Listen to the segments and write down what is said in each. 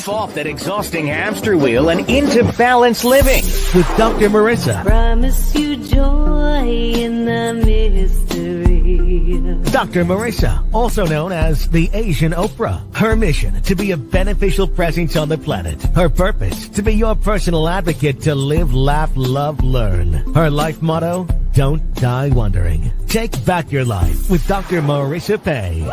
Jump off that exhausting hamster wheel and into balanced living with Dr. Marissa. Promise you joy in the mystery. Dr. Marissa, also known as the Asian Oprah. Her mission, to be a beneficial presence on the planet. Her purpose, to be your personal advocate to live, laugh, love, learn. Her life motto, don't die wondering. Take back your life with Dr. Marissa Pei.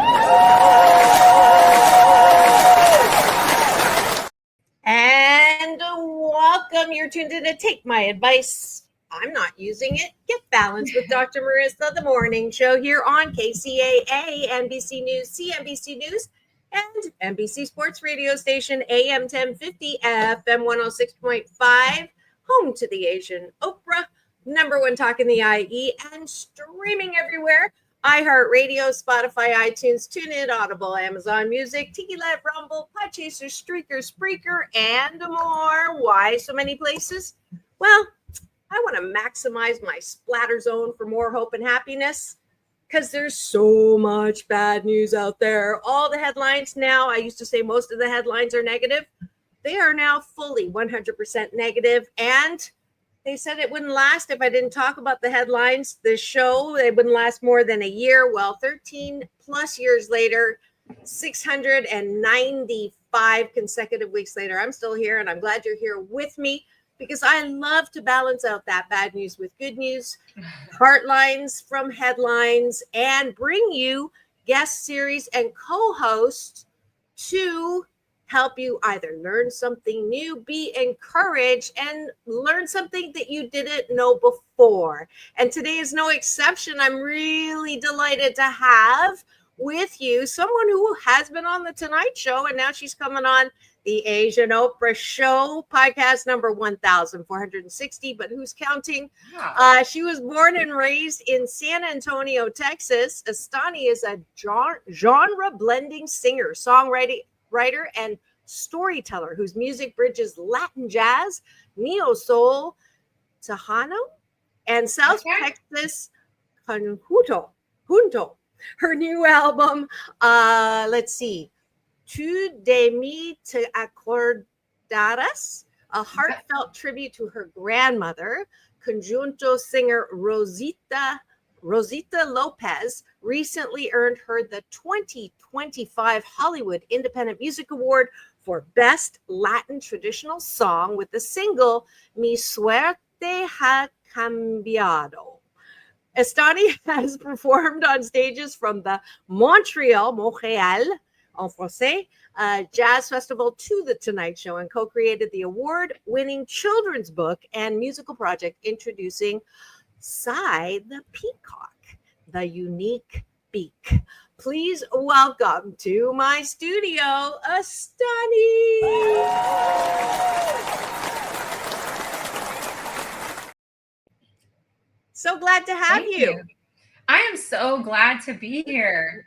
And welcome. You're tuned in to Take My Advice. I'm not using it. Get balanced with Dr. Marissa, the morning show here on KCAA, NBC News, CNBC News, and NBC Sports Radio Station, AM 1050, FM 106.5, home to the Asian Oprah, number one talk in the IE, and streaming everywhere. iHeartRadio, Spotify, iTunes, TuneIn, Audible, Amazon Music, TikiLet, Rumble, Podchaser, Streaker, Spreaker, and more. Why so many places? Well, I want to maximize my splatter zone for more hope and happiness because there's so much bad news out there. All the headlines now, I used to say most of the headlines are negative. They are now fully 100% negative, and they said it wouldn't last if I didn't talk about the headlines. The show, they wouldn't last more than a year. Well, 13 plus years later, 695 consecutive weeks later, I'm still here, and I'm glad you're here with me because I love to balance out that bad news with good news, heartlines from headlines, and bring you guest series and co-hosts to help you either learn something new, be encouraged, and learn something that you didn't know before. And today is no exception. I'm really delighted to have with you someone who has been on The Tonight Show, and now she's coming on the Asian Oprah Show, podcast number 1,460, but who's counting? Yeah. She was born and raised in San Antonio, Texas. Estani is a genre-blending singer, songwriter, and storyteller whose music bridges Latin jazz, neo-soul, Tejano, and South Texas conjunto. Her new album, let's see, Mí Te Acordarás, a heartfelt tribute to her grandmother, conjunto singer Rosita Lopez, recently earned her the 2025 Hollywood Independent Music Award for Best Latin Traditional Song with the single Suerte Ha Cambiado. Estani has performed on stages from the Montreal en français, Jazz Festival to The Tonight Show, and co-created the award-winning children's book and musical project Introducing Sai the Peacock, the Unique Beak. Please welcome to my studio, Estani. So glad to have you. I am so glad to be here.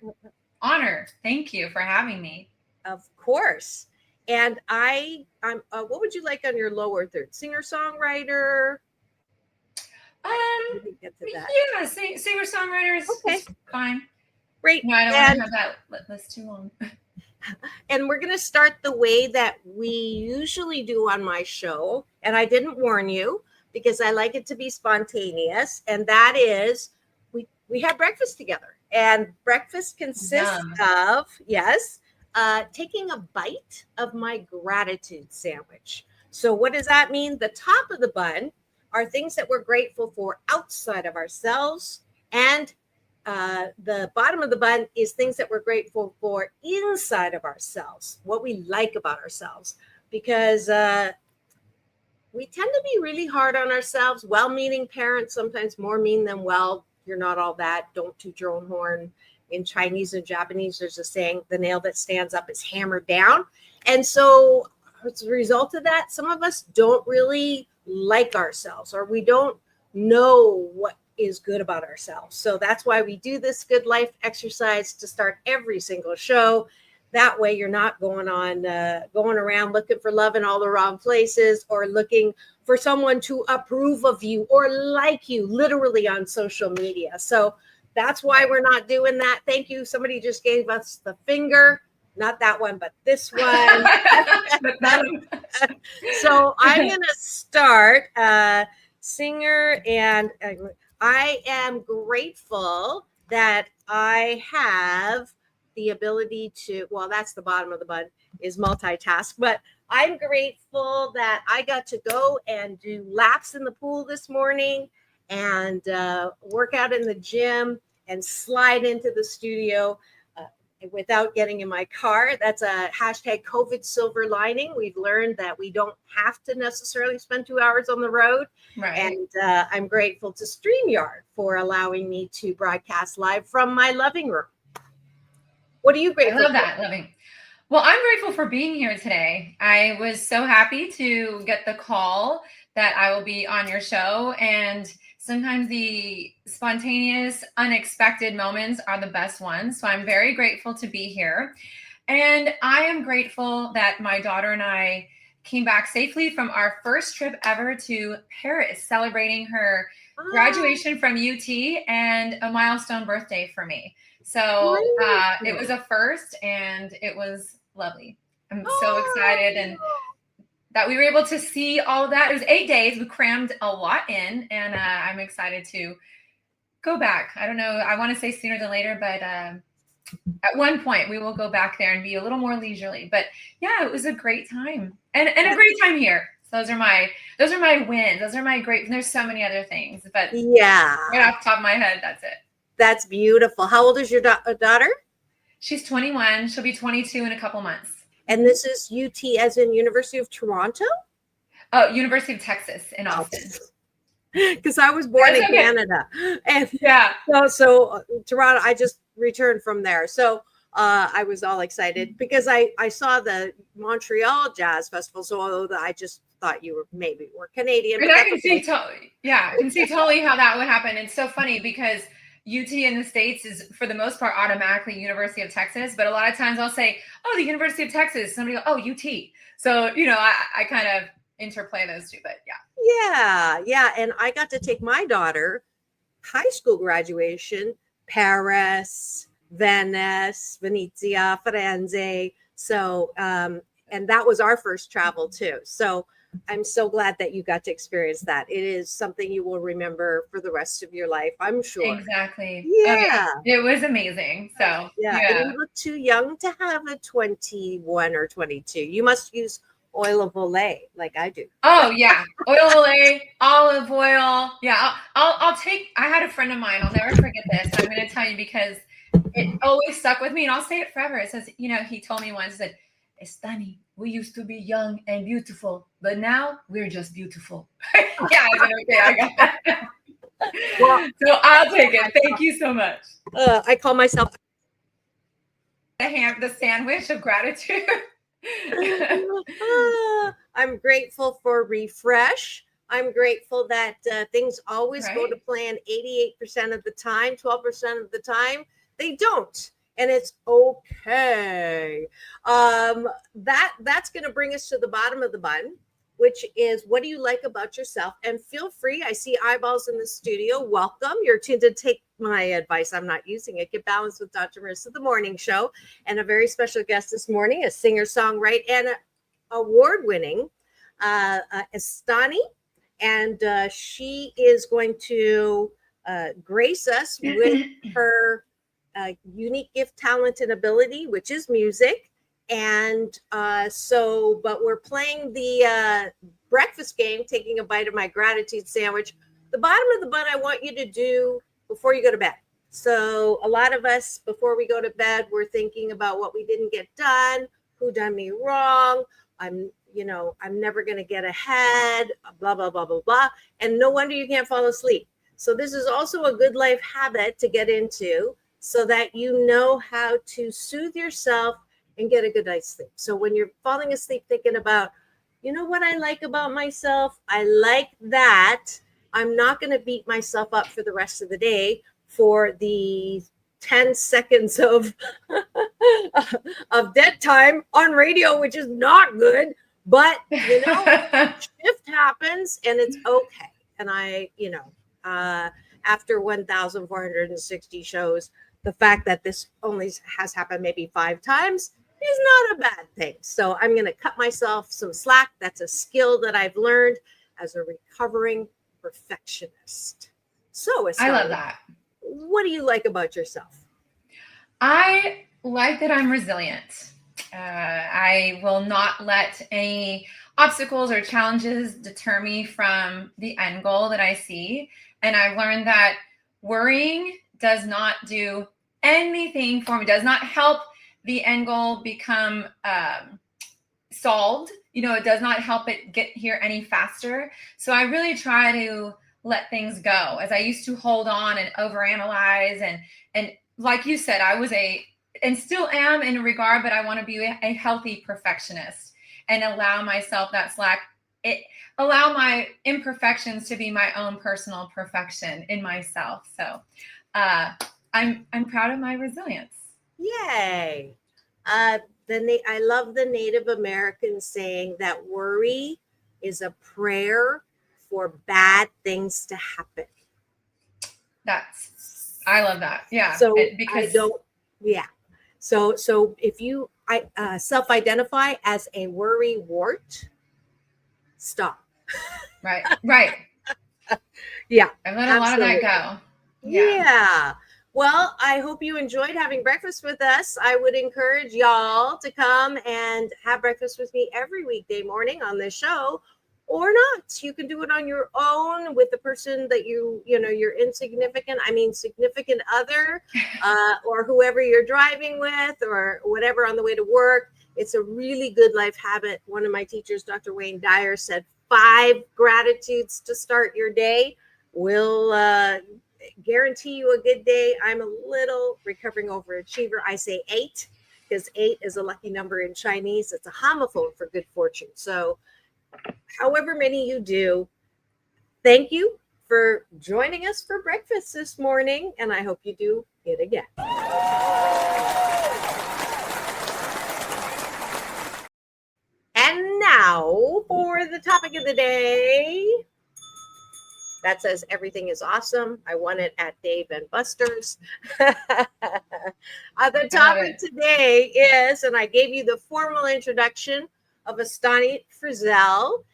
Honored. Thank you for having me. Of course. And I'm what would you like on your lower third? Singer-songwriter? Yeah, singer-songwriter is fine. Great. No, I don't want to have that list too long. And we're going to start the way that we usually do on my show. And I didn't warn you because I like it to be spontaneous. And that is, we have breakfast together. And breakfast consists of, taking a bite of my gratitude sandwich. So what does that mean? The top of the bun are things that we're grateful for outside of ourselves. And the bottom of the bun is things that we're grateful for inside of ourselves, what we like about ourselves. Because we tend to be really hard on ourselves. Well-meaning parents, sometimes more mean than well. You're not all that. Don't toot your own horn. In Chinese and Japanese, there's a saying, the nail that stands up is hammered down. And so as a result of that, some of us don't really like ourselves, or we don't know what is good about ourselves. So that's why we do this good life exercise to start every single show. That way you're not going around looking for love in all the wrong places, or looking for someone to approve of you or like you literally on social media. So that's why we're not doing that. Thank you. Somebody just gave us the finger. not that one, but this one. So I'm going to start singer, and I am grateful that I have the ability to, well, that's the bottom of the bun, is multitask, but I'm grateful that I got to go and do laps in the pool this morning and work out in the gym and slide into the studio without getting in my car. That's a hashtag COVID silver lining. We've learned that we don't have to necessarily spend 2 hours on the road. Right. And I'm grateful to StreamYard for allowing me to broadcast live from my living room. What are you grateful for? I love that. Loving. Well, I'm grateful for being here today. I was so happy to get the call that I will be on your show. And sometimes the spontaneous, unexpected moments are the best ones. So I'm very grateful to be here. And I am grateful that my daughter and I came back safely from our first trip ever to Paris, celebrating her graduation from UT and a milestone birthday for me. So it was a first, and it was lovely. I'm so excited, and that we were able to see all of that. It was 8 days. We crammed a lot in, and I'm excited to go back. I don't know. I want to say sooner than later, but at one point we will go back there and be a little more leisurely. But yeah, it was a great time, and a great time here. So those are my wins. Those are my great. And there's so many other things, but yeah, right off the top of my head, that's it. That's beautiful. How old is your daughter? She's 21. She'll be 22 in a couple months. And this is UT as in University of Toronto? Oh, University of Texas in Austin. Because I was born in Canada. And yeah. So Toronto, I just returned from there. So I was all excited because I saw the Montreal Jazz Festival. So I just thought you were Canadian. And I can see I can see totally how that would happen. It's so funny because UT in the States is, for the most part, automatically University of Texas. But a lot of times I'll say, oh, the University of Texas. Somebody go, oh, UT. So, I kind of interplay those two, but yeah. Yeah. And I got to take my daughter high school graduation, Paris, Venice, Venezia, Firenze. So, and that was our first travel too. So I'm so glad that you got to experience that. It is something you will remember for the rest of your life, I'm sure. Exactly. Yeah. It was amazing. So yeah. And you look too young to have a 21 or 22. You must use oil of Olay like I do. Oh yeah. Oil of Olay, olive oil. Yeah. I'll take, I had a friend of mine, I'll never forget this. I'm going to tell you because it always stuck with me, and I'll say it forever. It says, he told me once, he said, Estani, we used to be young and beautiful, but now we're just beautiful. Yeah, I said, okay, I got that. Well, so I'll take it. Thank you so much. I call myself the sandwich of gratitude. I'm grateful for refresh. I'm grateful that things always go to plan 88% of the time, 12% of the time. They don't. And it's okay. That's going to bring us to the bottom of the bun, which is, what do you like about yourself? And feel free. I see eyeballs in the studio. Welcome. You're tuned to take my advice. I'm not using it. Get Balanced with Dr. Marissa, the morning show. And a very special guest this morning, a singer-songwriter and award-winning Estani. And she is going to grace us with her unique gift, talent, and ability, which is music. And but we're playing the breakfast game, taking a bite of my gratitude sandwich. The bottom of the bun I want you to do before you go to bed. So a lot of us, before we go to bed, we're thinking about what we didn't get done, who done me wrong. I'm never going to get ahead, blah, blah, blah, blah, blah. And no wonder you can't fall asleep. So this is also a good life habit to get into so that you know how to soothe yourself and get a good night's sleep. So when you're falling asleep thinking about, what I like about myself, I like that. I'm not going to beat myself up for the rest of the day for the 10 seconds of dead time on radio, which is not good. But, shift happens and it's okay. And after 1,460 shows, the fact that this only has happened maybe 5 times is not a bad thing. So I'm going to cut myself some slack. That's a skill that I've learned as a recovering perfectionist. So, Estani, I love that. what do you like about yourself? I like that I'm resilient. I will not let any obstacles or challenges deter me from the end goal that I see. And I've learned that worrying does not do anything for me, does not help the end goal become solved. It does not help it get here any faster. So I really try to let things go, as I used to hold on and overanalyze. And like you said, I was and still am in a regard, but I want to be a healthy perfectionist and allow myself that slack. Allow my imperfections to be my own personal perfection in myself. So I'm proud of my resilience. Yay. I love the Native American saying that worry is a prayer for bad things to happen. I love that. Yeah. So because So if you self-identify as a worry wart, stop. Right. Yeah. I've let a lot of that go. Yeah. Well, I hope you enjoyed having breakfast with us. I would encourage y'all to come and have breakfast with me every weekday morning on this show, or not. You can do it on your own with the person that you're significant other, or whoever you're driving with, or whatever on the way to work. It's a really good life habit. One of my teachers, Dr. Wayne Dyer, said 5 gratitudes to start your day will guarantee you a good day. I'm a little recovering overachiever. I say 8 because 8 is a lucky number in Chinese. It's a homophone for good fortune. So however many you do, thank you for joining us for breakfast this morning, and I hope you do it again. And now for the topic of the day. That says everything is awesome. I won it at Dave and Buster's. The topic today is, and I gave you the formal introduction of Estani Frizzell.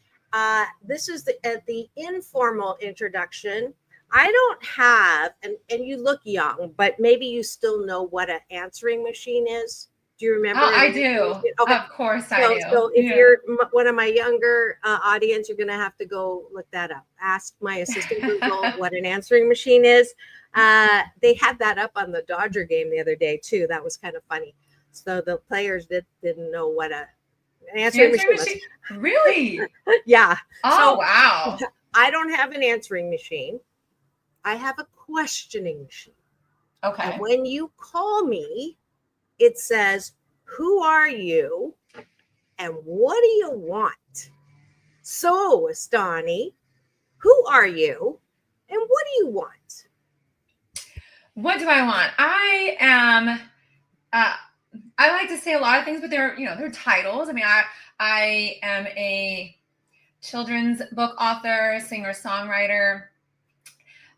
This is the informal introduction. I don't have, and you look young, but maybe you still know what an answering machine is. Do you remember? I do. Okay. Of course I do. So if you're one of my younger audience, you're going to have to go look that up. Ask my assistant Google what an answering machine is. They had that up on the Dodger game the other day too. That was kind of funny. So the players didn't know what an answering machine was. Really? Yeah. Oh, wow. I don't have an answering machine. I have a questioning machine. Okay. And when you call me, it says, who are you and what do you want? So, Estani, who are you and what do you want? What do I want? I am, I like to say a lot of things, but they're titles. I mean, I am a children's book author, singer, songwriter,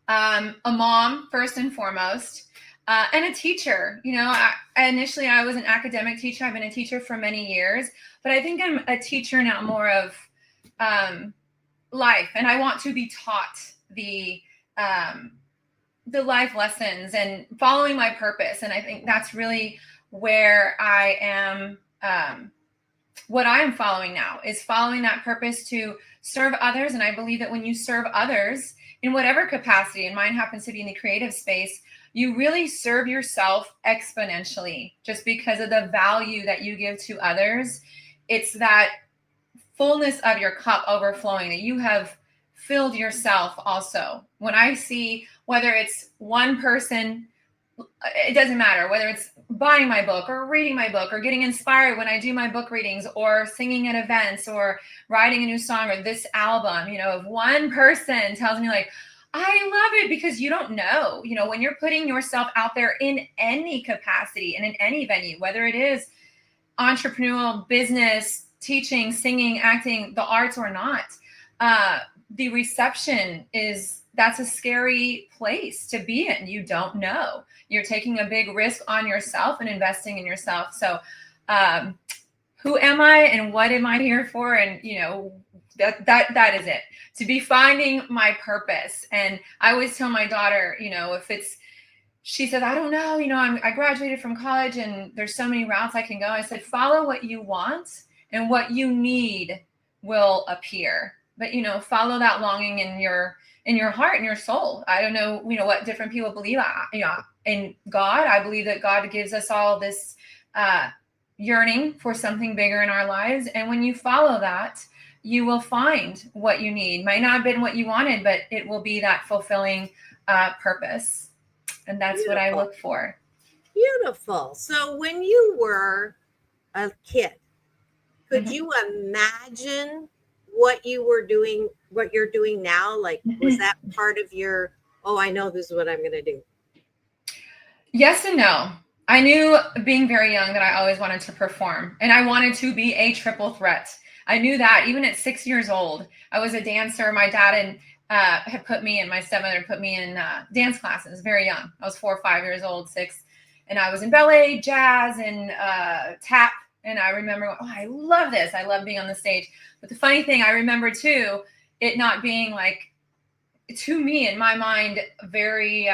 a mom, first and foremost. And a teacher. Initially I was an academic teacher. I've been a teacher for many years, but I think I'm a teacher now more of life. And I want to be taught the life lessons and following my purpose. And I think that's really where I am. What I am following now is following that purpose to serve others. And I believe that when you serve others in whatever capacity, and mine happens to be in the creative space, you really serve yourself exponentially just because of the value that you give to others. It's that fullness of your cup overflowing that you have filled yourself also. When I see whether it's one person, it doesn't matter, whether it's buying my book or reading my book or getting inspired when I do my book readings or singing at events or writing a new song or this album, if one person tells me like, I love it, because you don't know, when you're putting yourself out there in any capacity and in any venue, whether it is entrepreneurial, business, teaching, singing, acting, the arts or not, the reception that's a scary place to be in. You don't know. You're taking a big risk on yourself and investing in yourself. So who am I and what am I here for? And, you know, that is it, to be finding my purpose. And I always tell my daughter, you know, she says, I don't know, you know, I graduated from college and there's so many routes I can go. I said, follow what you want and what you need will appear. But, you know, follow that longing in your heart and your soul. I don't know, you know, what different people believe. You know, in God, I believe that God gives us all this yearning for something bigger in our lives. And when you follow that, you will find what you need. Might not have been what you wanted, but it will be that fulfilling purpose. And that's Beautiful. what I look for. Beautiful. So when you were a kid, could you imagine what you were doing, what you're doing now? Like, was that part of your, oh, I know this is what I'm going to do? Yes and no. I knew being very young that I always wanted to perform, and I wanted to be a triple threat. I knew that even at 6 years old. I was a dancer. My dad had put me and my stepmother put me in dance classes very young. I was 4 or 5 years old, 6. And I was in ballet, jazz, and tap. And I remember, oh, I love this. I love being on the stage. But the funny thing, I remember too, it not being like, to me, in my mind, very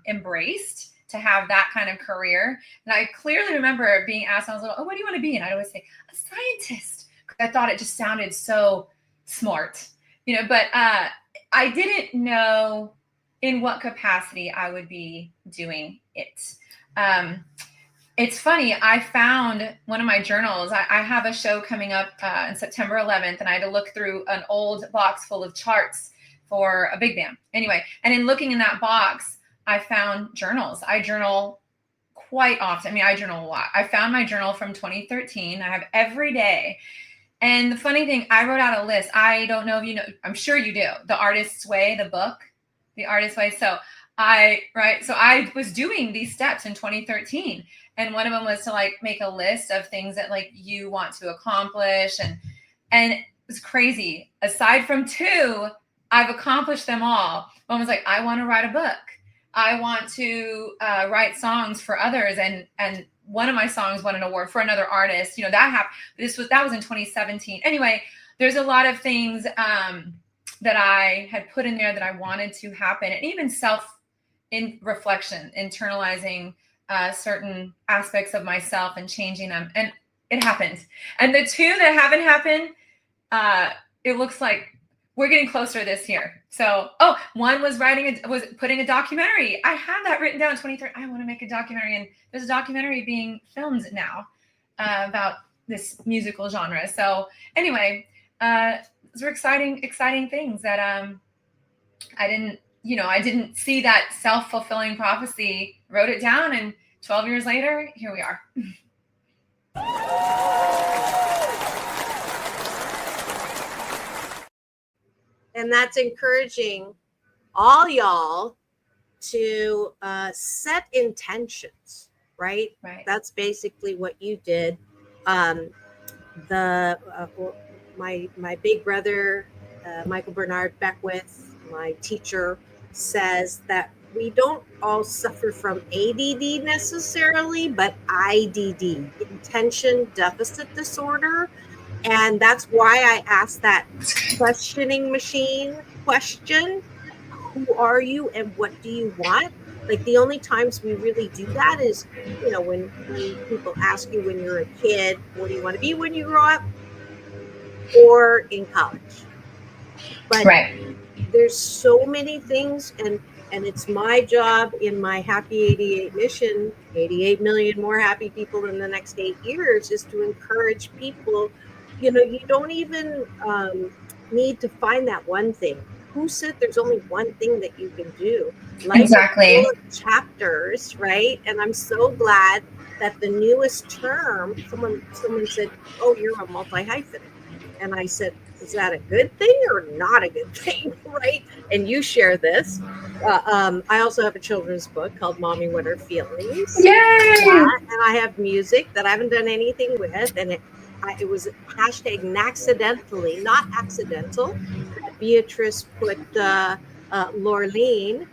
embraced to have that kind of career. And I clearly remember being asked when I was little, oh, what do you want to be? And I'd always say, a scientist. Because I thought it just sounded so smart, you know, but I didn't know in what capacity I would be doing it. It's funny. I found one of my journals. I have a show coming up on September 11th, and I had to look through an old box full of charts for a big band. Anyway, and in looking in that box, I found journals. I journal quite often. I mean, I journal a lot. I found my journal from 2013. I have every day. And the funny thing, I wrote out a list. I don't know if you know, I'm sure you do. The Artist's Way, the book, The Artist's Way. So I was doing these steps in 2013. And one of them was to like make a list of things that like you want to accomplish. And it was crazy. Aside from 2, I've accomplished them all. One was like, I want to write a book. I want to write songs for others. And one of my songs won an award for another artist. You know, that happened. That was in 2017. Anyway, there's a lot of things that I had put in there that I wanted to happen, and even reflection, internalizing certain aspects of myself and changing them. And it happened. And the 2 that haven't happened, it looks like we're getting closer this year. So, one was putting a documentary. I have that written down in 2023. I want to make a documentary, and there's a documentary being filmed now about this musical genre. So anyway, those are exciting things that I didn't see that self-fulfilling prophecy, wrote it down, and 12 years later, here we are. And that's encouraging all y'all to set intentions, right? Right. That's basically what you did. My big brother, Michael Bernard Beckwith, my teacher, says that we don't all suffer from ADD necessarily, but IDD, attention deficit disorder. And that's why I asked that questioning machine question. Who are you and what do you want? Like, the only times we really do that is, you know, when people ask you when you're a kid, what do you want to be when you grow up, or in college. But right. There's so many things, and it's my job in my Happy 88 mission, 88 million more happy people in the next 8 years, is to encourage people. You know, you don't even need to find that one thing. Who said there's only one thing that you can do? Life Exactly. is full of chapters, right? And I'm so glad that the newest term, someone said, oh, you're a multi-hyphenate. And I said, is that a good thing or not a good thing, right? And you share this. I also have a children's book called Mommy What Are Feelings. Yay! And I have music that I haven't done anything with, and it was hashtag Naxidentally, not accidental. Beatrice put Lorleen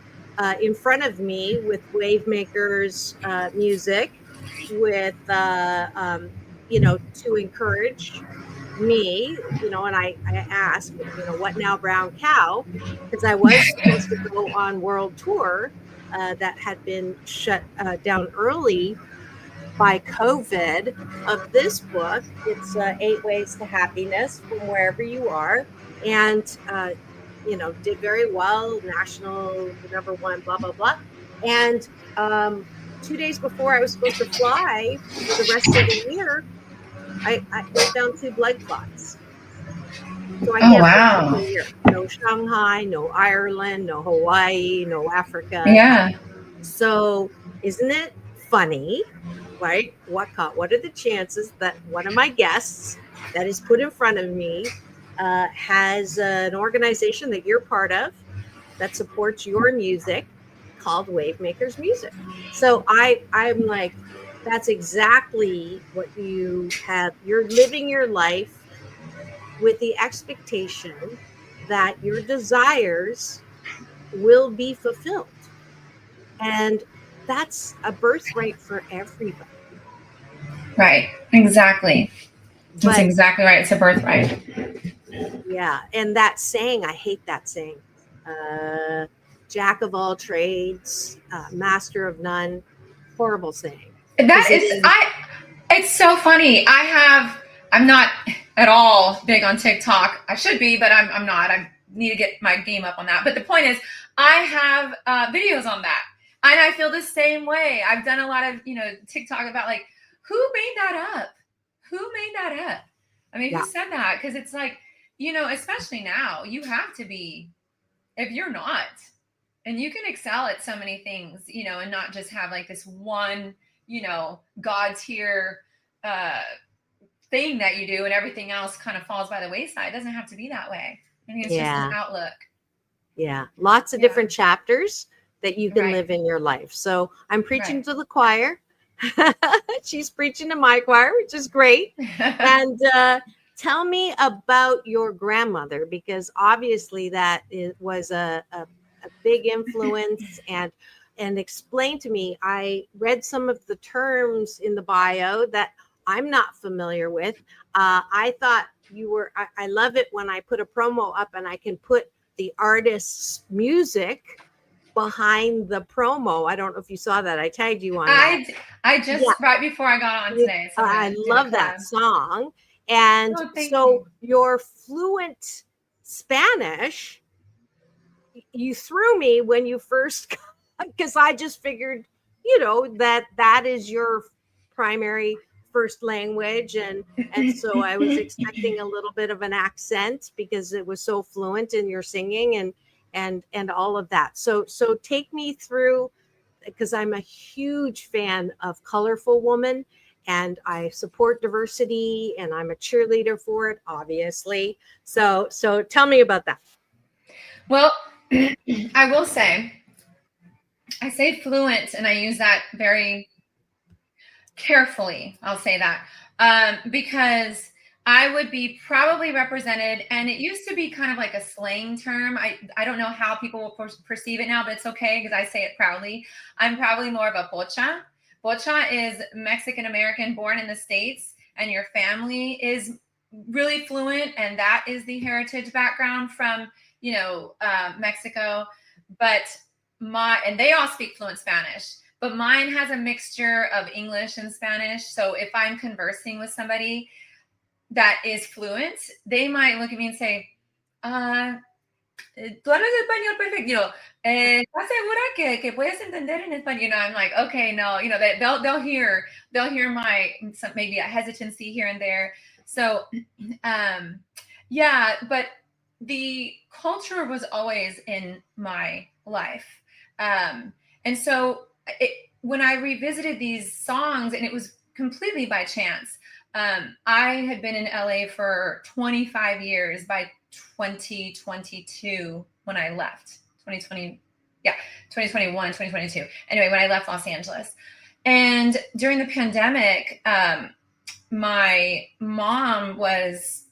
in front of me with Wavemakers music, with to encourage me, and I asked, what now, brown cow? Because I was supposed to go on world tour that had been shut down early by COVID of this book. It's 8 Ways to Happiness from Wherever You Are. And, did very well, national #1, blah, blah, blah. And 2 days before I was supposed to fly for the rest of the year, I went down 2 blood clots. So I can't fly for a year. No Shanghai, no Ireland, no Hawaii, no Africa. Yeah. So isn't it funny, right? What are the chances that one of my guests that is put in front of me has an organization that you're part of that supports your music called Wavemakers Music? So I'm like, that's exactly what you have. You're living your life with the expectation that your desires will be fulfilled. And that's a birthright for everybody. Right. Exactly. That's exactly right. It's a birthright. Yeah. And that saying, I hate that saying. Jack of all trades, master of none. Horrible saying. That is, it's so funny. I'm not at all big on TikTok. I should be, but I'm not. I need to get my game up on that. But the point is, I have videos on that. And I feel the same way. I've done a lot of, TikTok about like, who made that up? Who made that up? I mean, who said that? Because it's like, especially now, you have to be, if you're not, and you can excel at so many things, and not just have like this one, God's here thing that you do and everything else kind of falls by the wayside. It doesn't have to be that way. I mean, it's just an outlook. Yeah. Lots of different chapters that you can live in your life. So I'm preaching to the choir. She's preaching to my choir, which is great. And tell me about your grandmother, because obviously that was a big influence. And explain to me, I read some of the terms in the bio that I'm not familiar with. I thought you were, I love it when I put a promo up and I can put the artist's music behind the promo. I don't know if you saw that. I tagged you on that. I just, right before I got on today. So I love that song. And so your fluent Spanish, you threw me when you first, because I just figured, that is your primary first language. And so I was expecting a little bit of an accent because it was so fluent in your singing and all of that. So take me through, because I'm a huge fan of Colorful Woman and I support diversity and I'm a cheerleader for it, obviously. So tell me about that. Well, I will say, I say fluent and I use that very carefully. I'll say that because I would be probably represented, and it used to be kind of like a slang term. I don't know how people will perceive it now, but it's okay because I say it proudly. I'm probably more of a pocha. Pocha is Mexican-American born in the States, and your family is really fluent, and that is the heritage background from, Mexico. But and they all speak fluent Spanish. But mine has a mixture of English and Spanish. So if I'm conversing with somebody that is fluent, they might look at me and say, tú hablas español perfecto. ¿Estás segura que puedes entender en español? I'm like, okay, no, they'll hear my maybe a hesitancy here and there. So, but the culture was always in my life. And so when I revisited these songs, and it was completely by chance, I had been in LA for 25 years by 2022 when I left. 2021, 2022. Anyway, when I left Los Angeles. And during the pandemic, my mom was,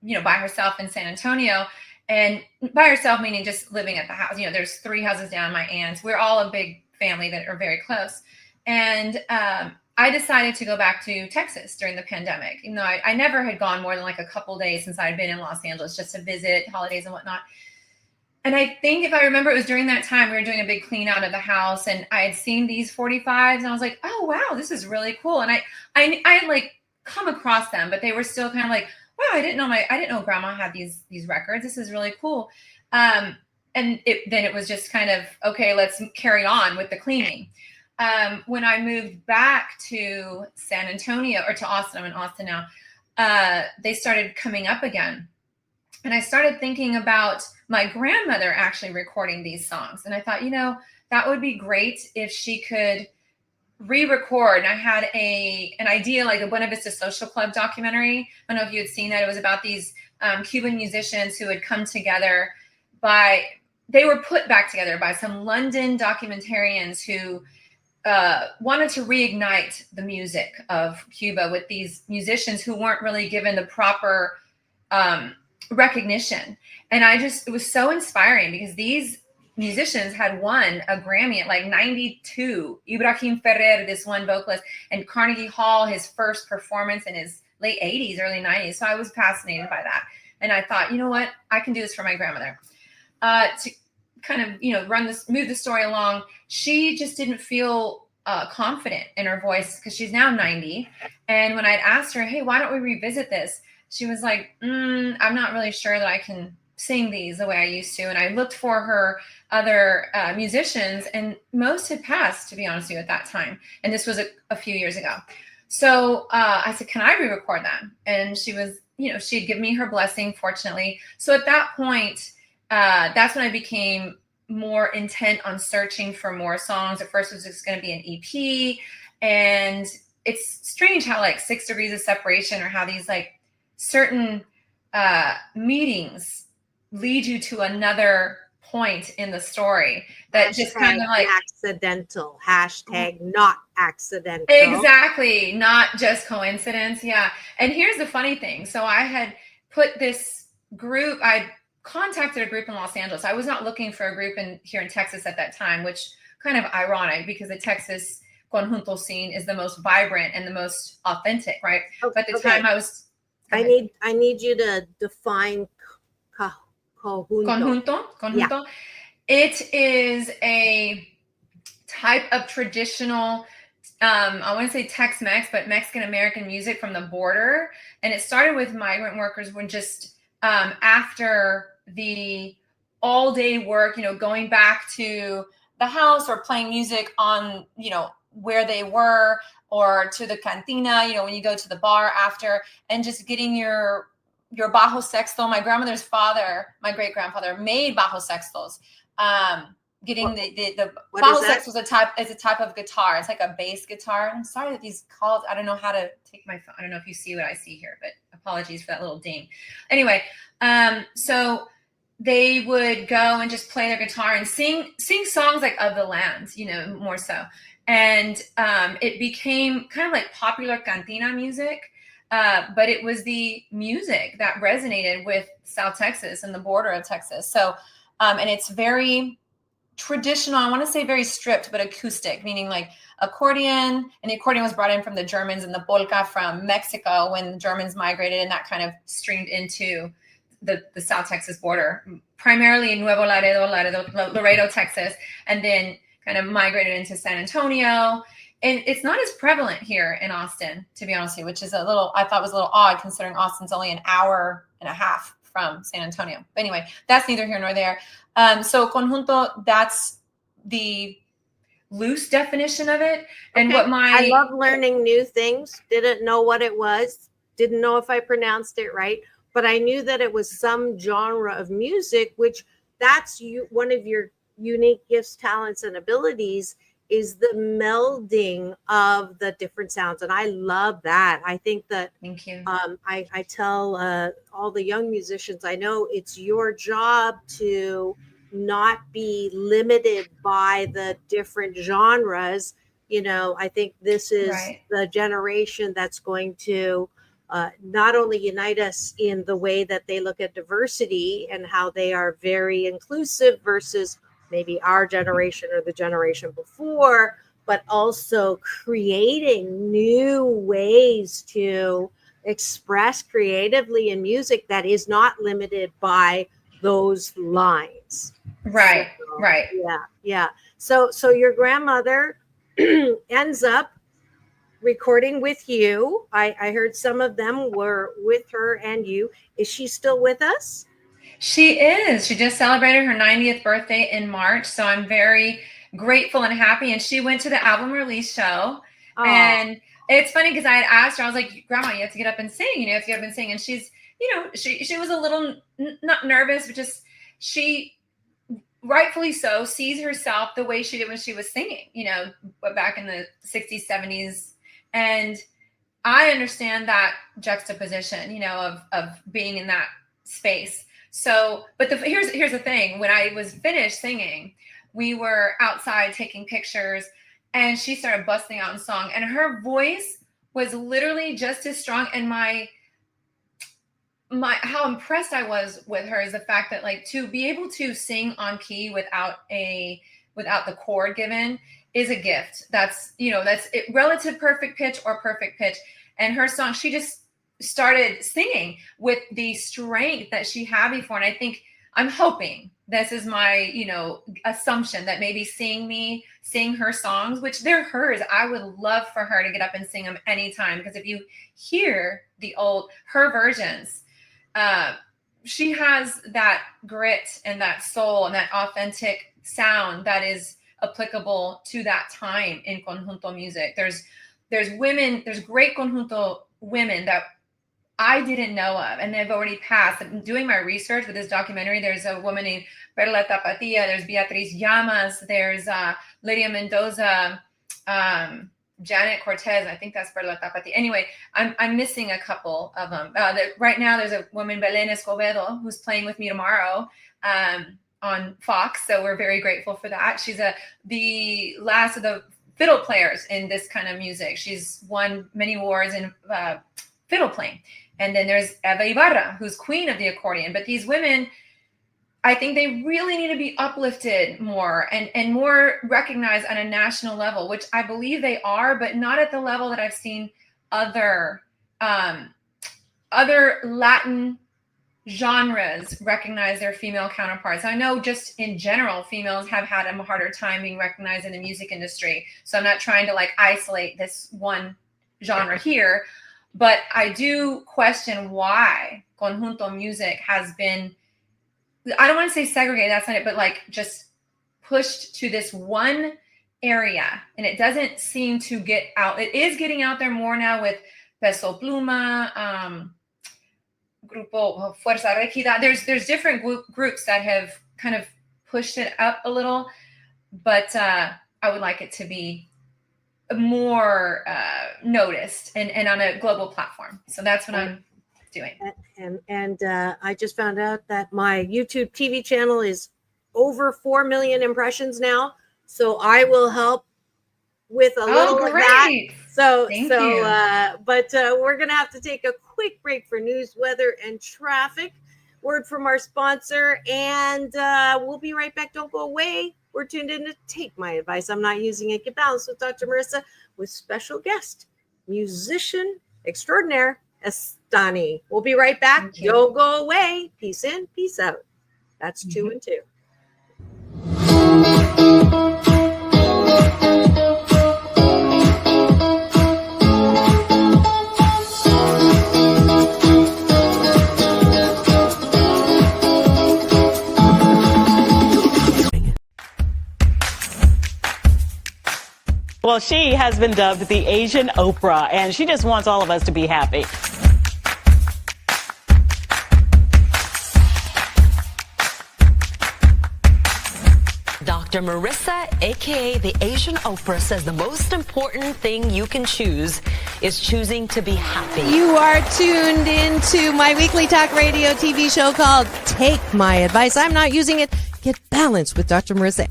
by herself in San Antonio. And by herself, meaning just living at the house. There's 3 houses down, my aunts. We're all a big family that are very close. And I I decided to go back to Texas during the pandemic. You know, I never had gone more than like a couple days since I'd been in Los Angeles just to visit holidays and whatnot. And I think if I remember, it was during that time we were doing a big clean out of the house, and I had seen these 45s, and I was like, oh, wow, this is really cool. And I had like come across them, but they were still kind of like, wow, I didn't know grandma had these records. This is really cool. And then it was just kind of, okay, let's carry on with the cleaning. When I moved back to San Antonio, or to Austin, I'm in Austin now, they started coming up again. And I started thinking about my grandmother actually recording these songs. And I thought, you know, that would be great if she could re-record. And I had an idea, like a Buena Vista Social Club documentary. I don't know if you had seen that. It was about these Cuban musicians who had come together they were put back together by some London documentarians who wanted to reignite the music of Cuba with these musicians who weren't really given the proper recognition. And it was so inspiring because these musicians had won a Grammy at like 92. Ibrahim Ferrer, this one vocalist, and Carnegie Hall, his first performance in his late 80s, early 90s. So I was fascinated by that. And I thought, you know what, I can do this for my grandmother. To kind of, you know, move the story along. She just didn't feel confident in her voice because she's now 90. And when I'd asked her, hey, why don't we revisit this? She was like, I'm not really sure that I can sing these the way I used to. And I looked for her other musicians, and most had passed, to be honest with you, at that time. And this was a few years ago. So I said, can I re-record them? And she was, you know, she'd give me her blessing, fortunately. So at that point, that's when I became more intent on searching for more songs. At first it was just going to be an EP. And it's strange how like 6 degrees of separation, or how these like certain meetings lead you to another point in the story that just kind of like accidental, hashtag not accidental. Exactly. Not just coincidence. Yeah. And here's the funny thing. So I had put this group, I contacted a group in Los Angeles. I was not looking for a group here in Texas at that time, which kind of ironic because the Texas conjunto scene is the most vibrant and the most authentic, right? Okay, but at the time I was... I need you to define conjunto. Conjunto. Yeah. It is a type of traditional, I want to say Tex-Mex, but Mexican-American music from the border. And it started with migrant workers when just after the all-day work, you know, going back to the house or playing music on, you know, where they were, or to the cantina, you know, when you go to the bar after, and just getting your bajo sexto. My grandmother's father, my great-grandfather, made bajo sextos. Getting the bajo sexto is a type of guitar. It's like a bass guitar. I'm sorry that these calls, I don't know how to take my phone. I don't know if you see what I see here, but apologies for that little ding. Anyway, so they would go and just play their guitar and sing songs like of the land, you know, more so. And it became kind of like popular cantina music, but it was the music that resonated with South Texas and the border of Texas. So, and it's very traditional, I want to say very stripped, but acoustic, meaning like accordion. And the accordion was brought in from the Germans, and the polka from Mexico when the Germans migrated, and that kind of streamed into the South Texas border, primarily in Nuevo Laredo, Texas, and then kind of migrated into San Antonio. And it's not as prevalent here in Austin, to be honest with you, which is I thought was a little odd considering Austin's only an hour and a half from San Antonio. But anyway, that's neither here nor there. So conjunto, that's the loose definition of it. And okay. I love learning new things. Didn't know what it was. Didn't know if I pronounced it right, but I knew that it was some genre of music, which that's one of your unique gifts, talents, and abilities is the melding of the different sounds. And I love that. I think that, thank you. I tell all the young musicians I know, it's your job to not be limited by the different genres. You know, I think this is the generation that's going to not only unite us in the way that they look at diversity and how they are very inclusive versus maybe our generation or the generation before, but also creating new ways to express creatively in music that is not limited by those lines. Right, So, right. Yeah. So your grandmother ends up recording with you. I heard some of them were with her and you. Is she still with us? She is. She just celebrated her 90th birthday in March. So I'm very grateful and happy. And she went to the album release show. Oh. And it's funny because I had asked her, I was like, Grandma, you have to get up and sing. You have to get up and sing. And she's, she was a little not nervous, but just she rightfully so sees herself the way she did when she was singing, back in the 60s, 70s. And I understand that juxtaposition, of being in that space. So, but here's the thing. When I was finished singing, we were outside taking pictures and she started busting out in song, and her voice was literally just as strong. And my how impressed I was with her is the fact that, like, to be able to sing on key without the chord given is a gift. That's it, relative perfect pitch or perfect pitch. And her song, she just started singing with the strength that she had before. And I'm hoping, this is my, assumption, that maybe seeing me sing her songs, which they're hers, I would love for her to get up and sing them anytime. Because if you hear her versions, she has that grit and that soul and that authentic sound that is applicable to that time in conjunto music. There's great conjunto women that I didn't know of, and they've already passed. I'm doing my research with this documentary. There's a woman named Perla Tapatia, there's Beatriz Llamas, there's Lydia Mendoza, Janet Cortez, I think that's Perla Tapatia. Anyway, I'm missing a couple of them. Right now, there's a woman, Belén Escobedo, who's playing with me tomorrow on Fox. So we're very grateful for that. She's the last of the fiddle players in this kind of music. She's won many awards in fiddle playing. And then there's Eva Ibarra, who's queen of the accordion. But these women, I think they really need to be uplifted more and more recognized on a national level, which I believe they are, but not at the level that I've seen other Latin genres recognize their female counterparts. I know just in general, females have had a harder time being recognized in the music industry. So I'm not trying to isolate this one genre here, but I do question why conjunto music has been, I don't want to say segregated, that's not it, but just pushed to this one area, and it doesn't seem to get out. It is getting out there more now with Peso Pluma, Grupo Fuerza Regida. There's different groups that have kind of pushed it up a little, but I would like it to be more noticed and on a global platform. So that's what I'm doing. And I just found out that my YouTube TV channel is over 4 million impressions now. So I will help with a little of that. Thank you. But we're going to have to take a quick break for news, weather, and traffic. Word from our sponsor, and we'll be right back. Don't go away. We're tuned in to Take My Advice. I'm Not Using It. Get Balanced with Dr. Marissa, with special guest, musician extraordinaire, Estani. We'll be right back. Don't go away. Peace in, peace out. That's 2 and 2. Well, she has been dubbed the Asian Oprah, and she just wants all of us to be happy. Dr. Marissa, aka the Asian Oprah, says the most important thing you can choose is choosing to be happy. You are tuned into my weekly talk radio TV show called Take My Advice. I'm Not Using It. Get Balanced with Dr. Marissa.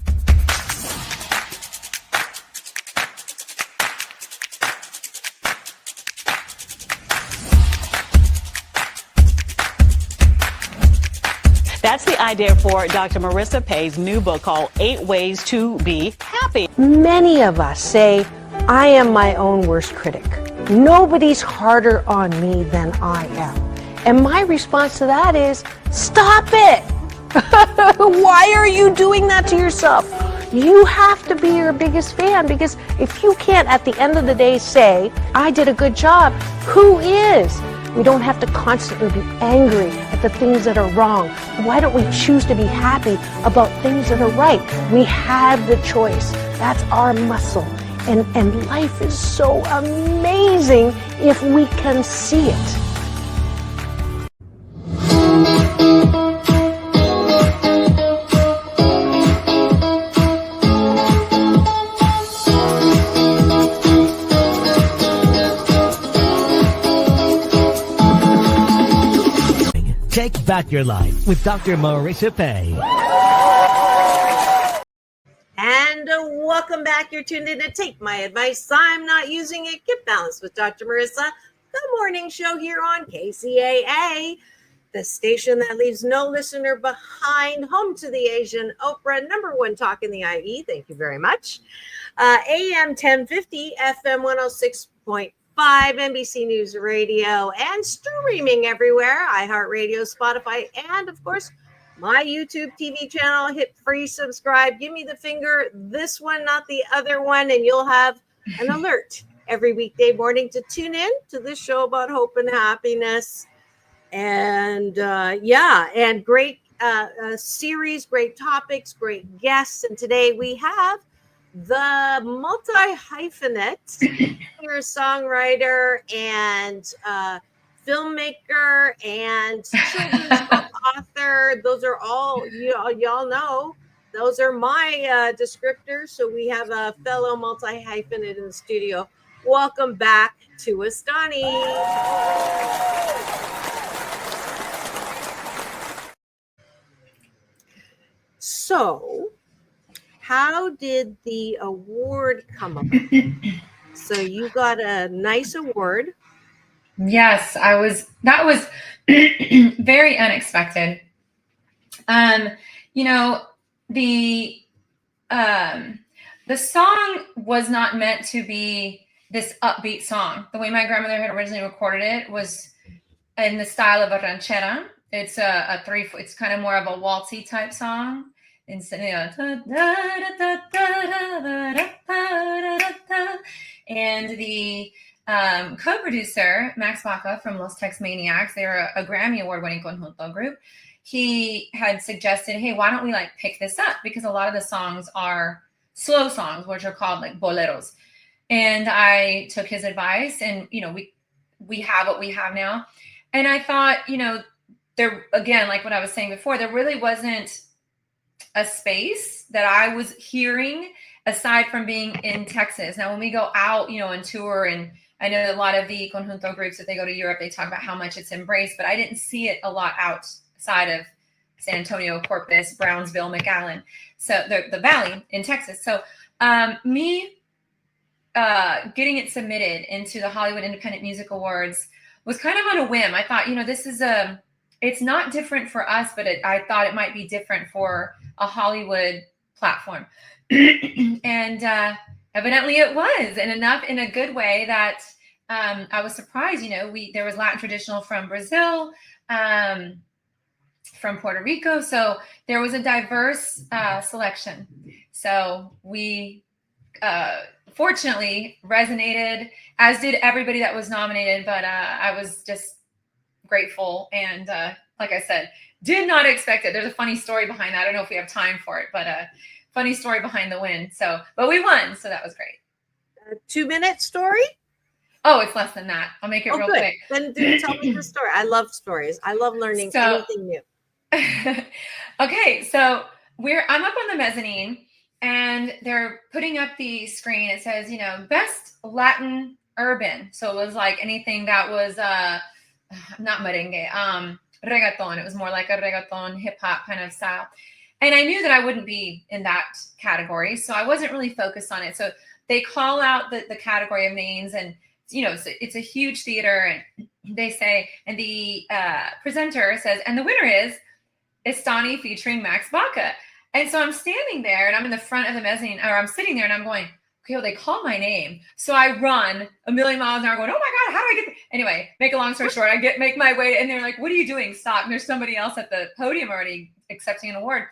That's the idea for Dr. Marissa Pay's new book called 8 Ways to Be Happy. Many of us say, I am my own worst critic. Nobody's harder on me than I am. And my response to that is, stop it! Why are you doing that to yourself? You have to be your biggest fan, because if you can't at the end of the day say, I did a good job, who is? We don't have to constantly be angry at the things that are wrong. Why don't we choose to be happy about things that are right? We have the choice. That's our muscle. And life is so amazing if we can see it. Take back your life with Dr. Marissa Pay. And welcome back. You're tuned in to Take My Advice. I'm not using it. Get balanced with Dr. Marissa, the morning show here on KCAA, the station that leaves no listener behind, home to the Asian Oprah, number one talk in the IE. Thank you very much. AM 1050, FM 106.5, NBC News Radio, and streaming everywhere, iHeartRadio, Spotify, and of course, my YouTube TV channel. Hit free subscribe. Give me the finger, this one, not the other one, and you'll have an alert every weekday morning to tune in to this show about hope and happiness. And and great series, great topics, great guests. And today we have the multi-hyphenate singer, songwriter, and filmmaker, and children's book author. Those are all, y'all know, those are my descriptors. So we have a fellow multi-hyphenate in the studio. Welcome back to Estani. So, how did the award come about? So you got a nice award. Yes, that was very unexpected. The song was not meant to be this upbeat song. The way my grandmother had originally recorded it was in the style of a ranchera. It's it's kind of more of a waltzy type song. Instead, and the co-producer, Max Baca from Los Tex Maniacs, they're a Grammy Award-winning conjunto group. He had suggested, hey, why don't we pick this up? Because a lot of the songs are slow songs, which are called boleros. And I took his advice, and, we have what we have now. And I thought, there, again, like what I was saying before, there really wasn't a space that I was hearing aside from being in Texas. Now, when we go out, and tour, and I know a lot of the conjunto groups, if they go to Europe, they talk about how much it's embraced, but I didn't see it a lot outside of San Antonio, Corpus, Brownsville, McAllen, so the Valley in Texas. So me getting it submitted into the Hollywood Independent Music Awards was kind of on a whim. I thought, this is it's not different for us, but I thought it might be different for a Hollywood platform. And evidently it was, and enough in a good way that I was surprised. There was Latin traditional from Brazil, from Puerto Rico, so there was a diverse selection. So we fortunately resonated, as did everybody that was nominated. But I was just grateful, and like I said, did not expect it. There's a funny story behind that. I don't know if we have time for it, but funny story behind the win. So, but we won, so that was great. A 2-minute story? Oh, it's less than that. I'll make it real quick. Then tell me the story. I love stories. I love learning anything new. Okay, so I'm up on the mezzanine, and they're putting up the screen. It says, best Latin urban. So it was like anything that was not merengue, reggaeton. It was more like a reggaeton hip hop kind of style. And I knew that I wouldn't be in that category, so I wasn't really focused on it. So they call out the category of names, and it's a huge theater, and they say, and the presenter says, and the winner is Estani featuring Max Baca. And so I'm standing there and I'm in the front of the mezzanine, or I'm sitting there and I'm going, okay, well, they called my name. So I run a million miles an hour going, oh my God, how do I get there? Anyway, make a long story short, I make my way and they're like, what are you doing? Stop. And there's somebody else at the podium already accepting an award.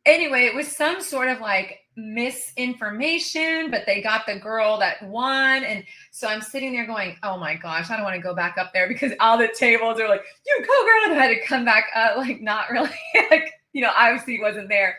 Anyway, it was some sort of like misinformation, but they got the girl that won. And so I'm sitting there going, oh my gosh, I don't want to go back up there because all the tables are like, you go girl. And I had to come back up, like not really, like, obviously wasn't there.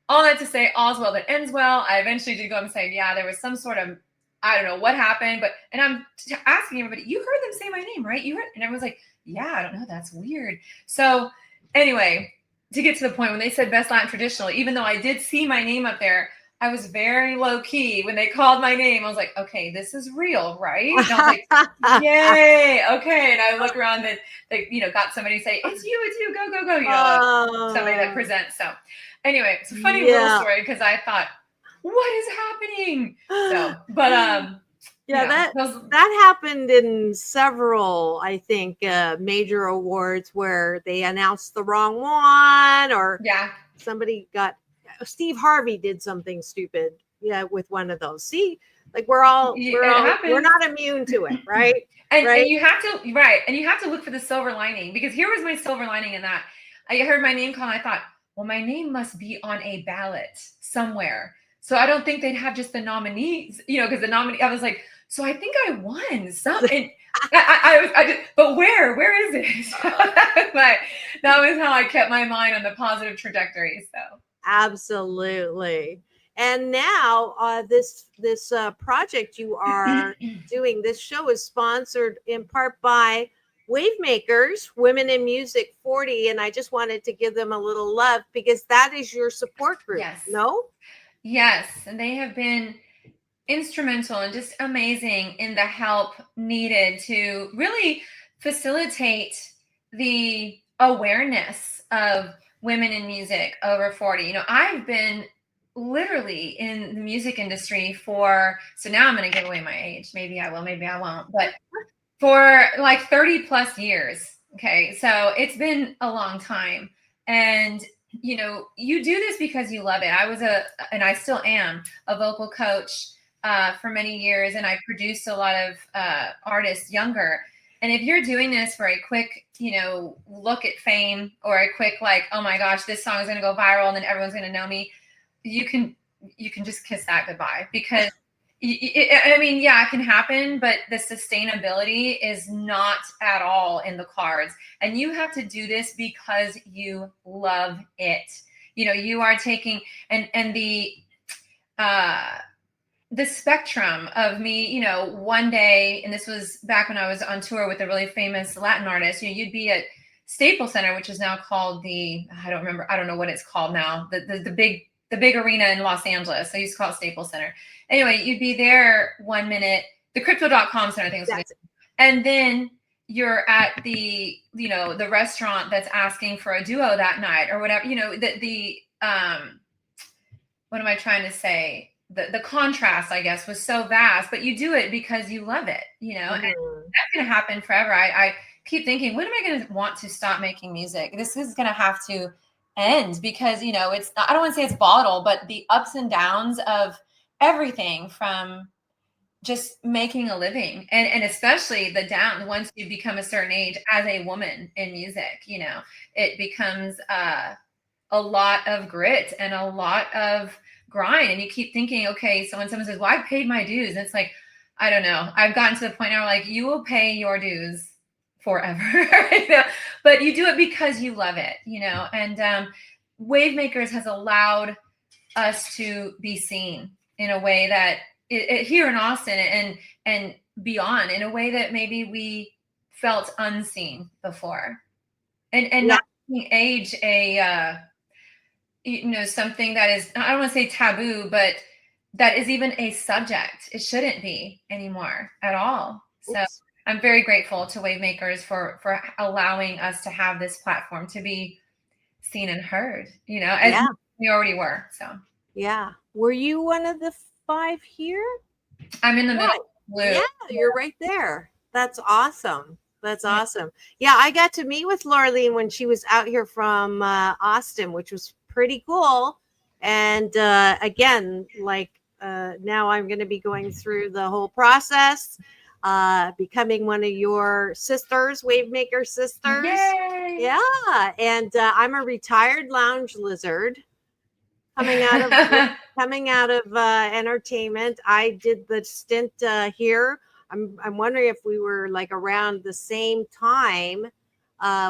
All that to say, all's well that ends well. I eventually did go up and say, yeah, there was some sort of, I don't know what happened, and I'm asking everybody, you heard them say my name, right? You heard? And everyone's like, yeah, I don't know. That's weird. So anyway, to get to the point when they said Best Latin Traditional, even though I did see my name up there, I was very low key when they called my name. I was like, okay, this is real, right? And I was like, yay, okay. And I look around and they, got somebody say, it's you, go, somebody that presents. So anyway, it's a funny little story because I thought, what is happening? So, but that happened in several, I think, major awards where they announced the wrong one, or somebody Steve Harvey did something stupid, with one of those. See, like we're not immune to it, right? And you have to look for the silver lining, because here was my silver lining in that. I heard my name called and I thought, well, my name must be on a ballot somewhere. So I don't think they'd have just the nominees, because the nominee, I was like, so I think I won something. But where is it? But that was how I kept my mind on the positive trajectory. So absolutely. And now this project you are doing, this show is sponsored in part by Wavemakers, Women in Music 40. And I just wanted to give them a little love because that is your support group. Yes. No? Yes. And they have been instrumental and just amazing in the help needed to really facilitate the awareness of women in music over 40. I've been literally in the music industry so now I'm going to give away my age. Maybe I will, maybe I won't, but for like 30 plus years. Okay. So it's been a long time. And you do this because you love it. I was and I still am a vocal coach for many years, and I produced a lot of artists younger. And if you're doing this for a quick, look at fame, or a quick like, oh my gosh, this song is going to go viral and then everyone's going to know me, you can just kiss that goodbye, because it can happen, but the sustainability is not at all in the cards. And you have to do this because you love it. You are taking and the spectrum of me, one day, and this was back when I was on tour with a really famous Latin artist, you'd be at Staples Center, which is now called I don't know what it's called now, the big arena in Los Angeles. I used to call it Staples Center. Anyway, you'd be there 1 minute, the crypto.com center, I think it was, and then you're at the restaurant that's asking for a duo that night or whatever, what am I trying to say? The contrast, I guess, was so vast, but you do it because you love it, and that's going to happen forever. I keep thinking, when am I going to want to stop making music? This is going to have to end, because, it's, I don't want to say it's volatile, but the ups and downs of everything from just making a living and especially the down once you become a certain age as a woman in music, it becomes a lot of grit and a lot of grind. And you keep thinking, okay, so when someone says, well, I paid my dues, and it's like, I don't know. I've gotten to the point now, like, you will pay your dues forever, but you do it because you love it, and Wavemakers has allowed us to be seen in a way that here in Austin and beyond, in a way that maybe we felt unseen before, and not age something that is, I don't want to say taboo, but that is even a subject. It shouldn't be anymore at all. So I'm very grateful to Wavemakers for allowing us to have this platform to be seen and heard, as we already were. So were you one of the 5 here? I'm in the middle. Blue. Yeah, you're right there. That's awesome. That's awesome. Yeah, I got to meet with Laureline when she was out here from Austin, which was pretty cool. And again, like now I'm going to be going through the whole process, becoming one of your sisters, Wavemaker sisters. Yay! Yeah, and I'm a retired lounge lizard coming out of entertainment. I did the stint here. I'm wondering if we were like around the same time,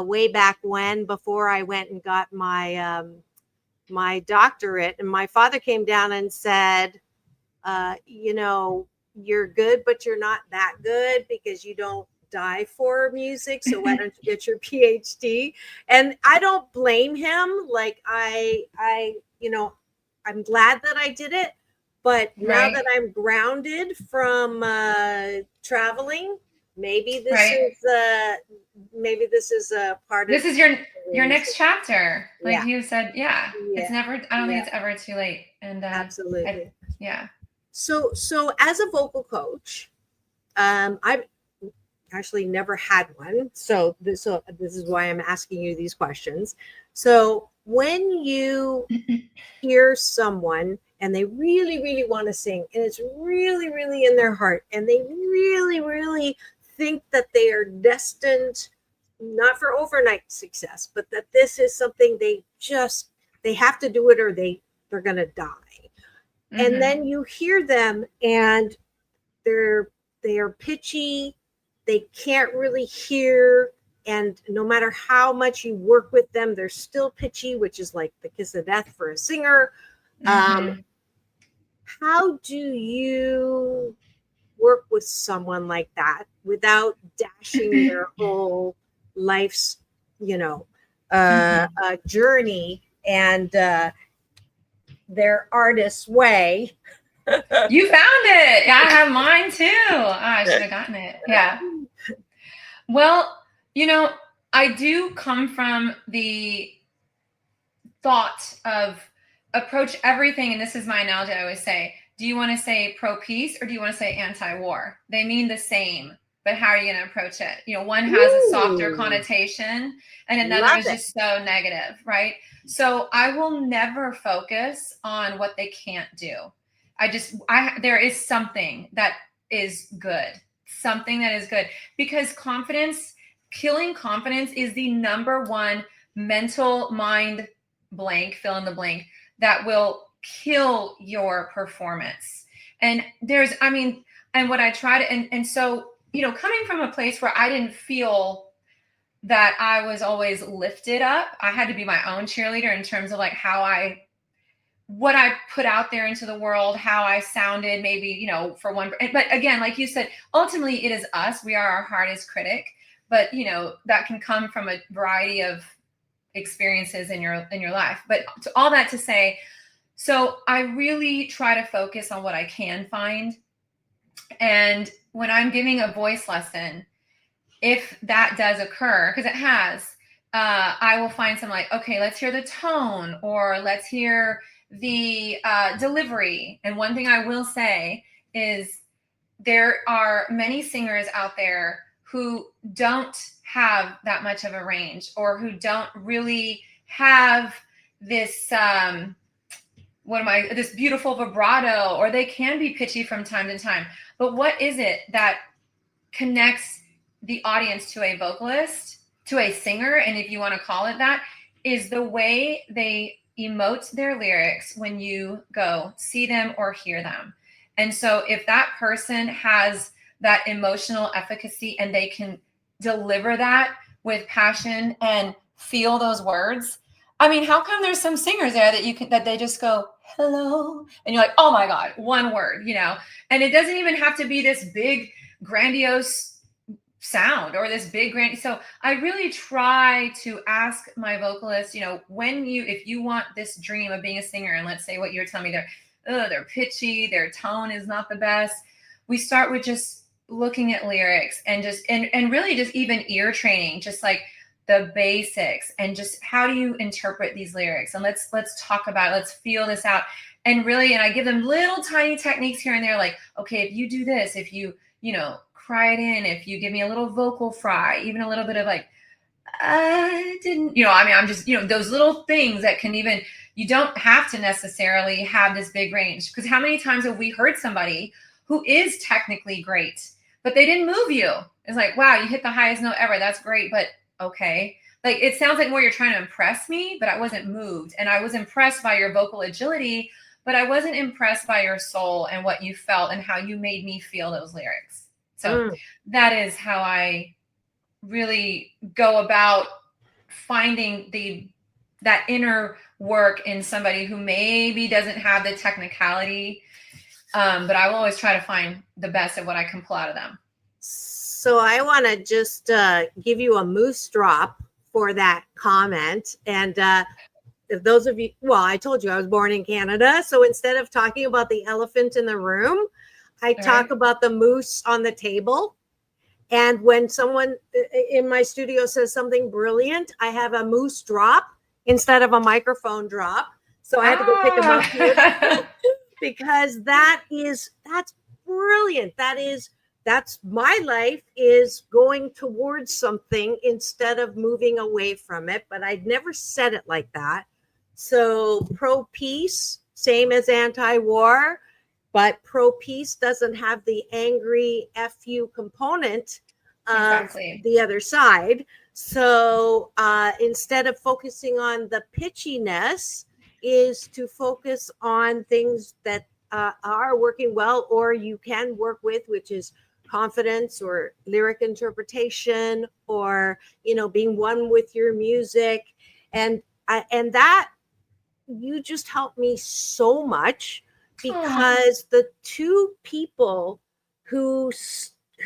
way back when, before I went and got my my doctorate. And my father came down and said, you know, you're good, but you're not that good because you don't die for music. So why don't you get your PhD? And I don't blame him. Like I, you know, I'm glad that I did it. But now that I'm grounded from traveling, maybe this is a part of this is your next chapter. Like you said, it's never, I don't think it's ever too late. And absolutely. Yeah. So as a vocal coach, I've actually never had one. So this is why I'm asking you these questions. So when you hear someone and they really, really want to sing, and it's really, really in their heart, and they really, really think that they are destined not for overnight success, but that this is something they have to do it or they're going to die. And then you hear them and they are pitchy, they can't really hear, and no matter how much you work with them, they're still pitchy, which is like the kiss of death for a singer. How do you work with someone like that without dashing their whole life's, journey and their artist's way? You found it. I have mine too. I should have gotten it. Yeah. Well, I do come from the thought of approach everything. And this is my analogy I always say. Do you want to say pro-peace or do you want to say anti-war? They mean the same, but how are you going to approach it? One has a softer connotation and another is just so negative, right? So I will never focus on what they can't do. There is something that is good, because killing confidence is the number one mental mind blank, fill in the blank, that will kill your performance. And what I try to, and so, coming from a place where I didn't feel that I was always lifted up, I had to be my own cheerleader in terms of like what I put out there into the world, how I sounded, maybe, for one, but again, like you said, ultimately it is us. We are our hardest critic, but that can come from a variety of experiences in your life. But all that to say, so I really try to focus on what I can find. And when I'm giving a voice lesson, if that does occur, because it has, I will find some like, okay, let's hear the tone, or let's hear the delivery. And one thing I will say is there are many singers out there who don't have that much of a range, or who don't really have this this beautiful vibrato, or they can be pitchy from time to time. But what is it that connects the audience to a vocalist, to a singer, and if you want to call it that, is the way they emote their lyrics when you go see them or hear them. And so if that person has that emotional efficacy and they can deliver that with passion and feel those words, how come there's some singers there that they just go, hello, and you're like, oh my God, one word, and it doesn't even have to be this big, grandiose sound or this big so I really try to ask my vocalists, if you want this dream of being a singer, and let's say what you're telling me, they're pitchy, their tone is not the best, we start with just looking at lyrics and really just even ear training, just like the basics, and just how do you interpret these lyrics, and let's talk about it, let's feel this out. And I give them little tiny techniques here and there, like, okay, if you do this, if you cry it in, if you give me a little vocal fry, even a little bit of like, I didn't, I mean, I'm just, those little things that can even, you don't have to necessarily have this big range. Because how many times have we heard somebody who is technically great, but they didn't move you? It's like, wow, you hit the highest note ever. That's great. But okay. Like, it sounds like more you're trying to impress me, but I wasn't moved. And I was impressed by your vocal agility, but I wasn't impressed by your soul and what you felt and how you made me feel those lyrics. So that is how I really go about finding that inner work in somebody who maybe doesn't have the technicality, but I will always try to find the best of what I can pull out of them. So I want to just give you a moose drop for that comment. And if those of you, well, I told you I was born in Canada. So instead of talking about the elephant in the room, I talk about the moose on the table. And when someone in my studio says something brilliant, I have a moose drop instead of a microphone drop. So I had to go pick them up here because that's brilliant. That's my life is going towards something instead of moving away from it. But I'd never said it like that. So pro-peace, same as anti-war, but pro-peace doesn't have the angry FU component of the other side. So instead of focusing on the pitchiness, is to focus on things that are working well, or you can work with, which is confidence or lyric interpretation, or being one with your music, and that you just helped me so much, because the two people who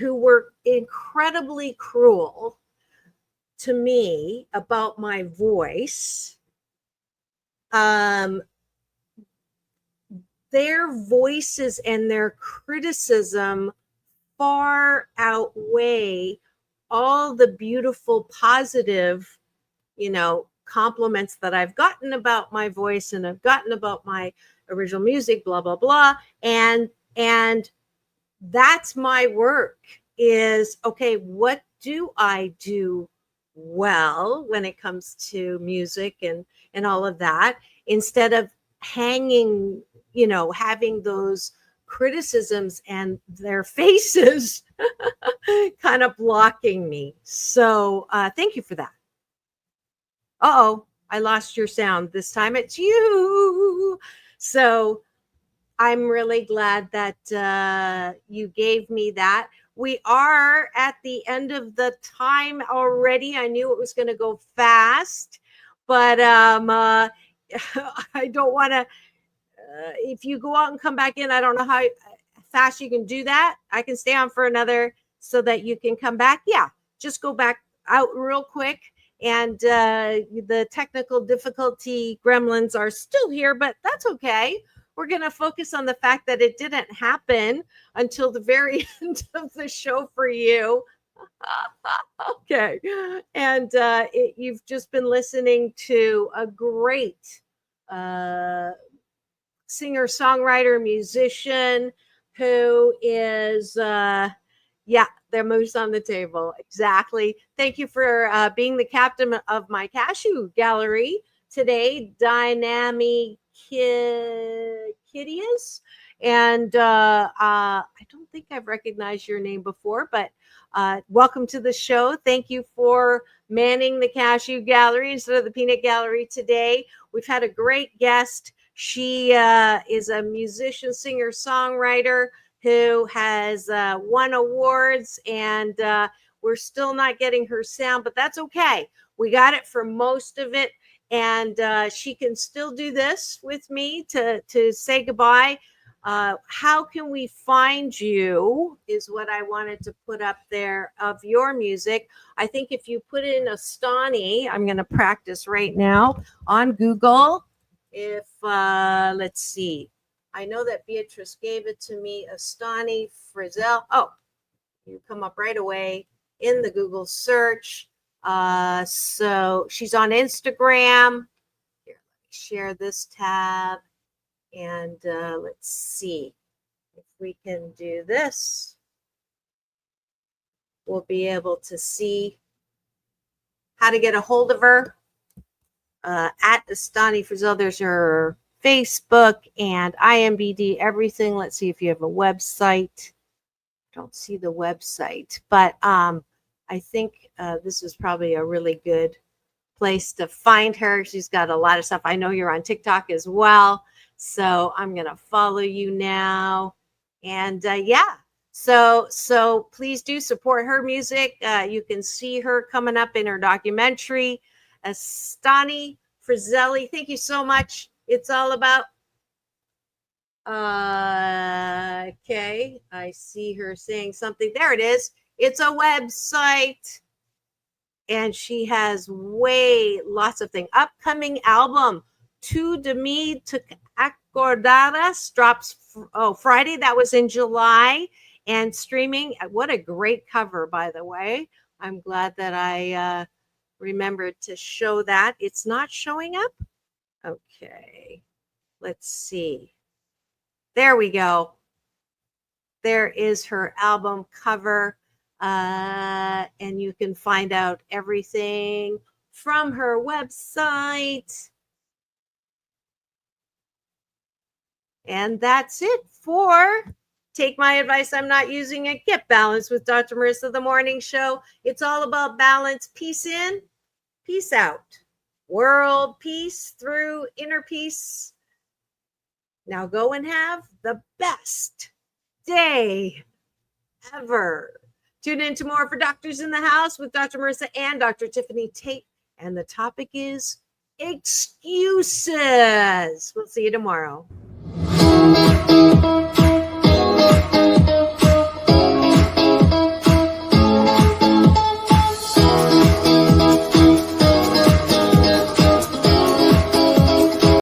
were incredibly cruel to me about my voice, their voices and their criticism far outweigh all the beautiful, positive, compliments that I've gotten about my voice and I've gotten about my original music, blah, blah, blah. And that's my work is, okay, what do I do well when it comes to music and all of that, instead of hanging, having those criticisms and their faces kind of blocking me. So thank you for that. Uh-oh, I lost your sound. This time it's you. So I'm really glad that you gave me that. We are at the end of the time already. I knew it was going to go fast, but I don't want to, if you go out and come back in, I don't know how fast you can do that. I can stay on for another so that you can come back. Yeah, just go back out real quick. And the technical difficulty gremlins are still here, but that's okay. We're going to focus on the fact that it didn't happen until the very end of the show for you. Okay. And you've just been listening to a great singer, songwriter, musician who is, their moose on the table. Exactly. Thank you for being the captain of my cashew gallery today, Dynamic Kittius. And I don't think I've recognized your name before, but welcome to the show. Thank you for manning the cashew gallery instead of the peanut gallery today. We've had a great guest. She is a musician, singer, songwriter who has won awards, and we're still not getting her sound, but that's okay. We got it for most of it, and she can still do this with me to say goodbye. How can we find you is what I wanted to put up there of your music. I think if you put in Estani, I'm going to practice right now on Google. If let's see, I know that Beatrice gave it to me, Estani Frizzell. Oh, you come up right away in the Google search. So she's on Instagram. Here, let me share this tab. And let's see if we can do this. will be able to see how to get a hold of her. At Estani Frizzell, there's her Facebook and IMBD, everything. Let's see if you have a website. Don't see the website, but I think this is probably a really good place to find her. She's got a lot of stuff. I know you're on TikTok as well, so I'm gonna follow you now. And so please do support her music. You can see her coming up in her documentary. Estani Frizzell, thank you so much. It's all about okay, I see her saying something. There it is. It's a website. And she has lots of things. Upcoming album, de Mí Te Acordarás, drops Friday. That was in July. And streaming. What a great cover, by the way. I'm glad that I remembered to show that. It's not showing up. Okay. Let's see. There we go. There is her album cover. And you can find out everything from her website. And that's it for Take My Advice, I'm Not Using It. Get Balanced with Dr. Marissa, the morning show. It's all about balance. Peace in, peace out. World peace through inner peace. Now go and have the best day ever. Tune in tomorrow for Doctors in the House with Dr. Marissa and Dr. Tiffany Tate. And the topic is excuses. We'll see you tomorrow.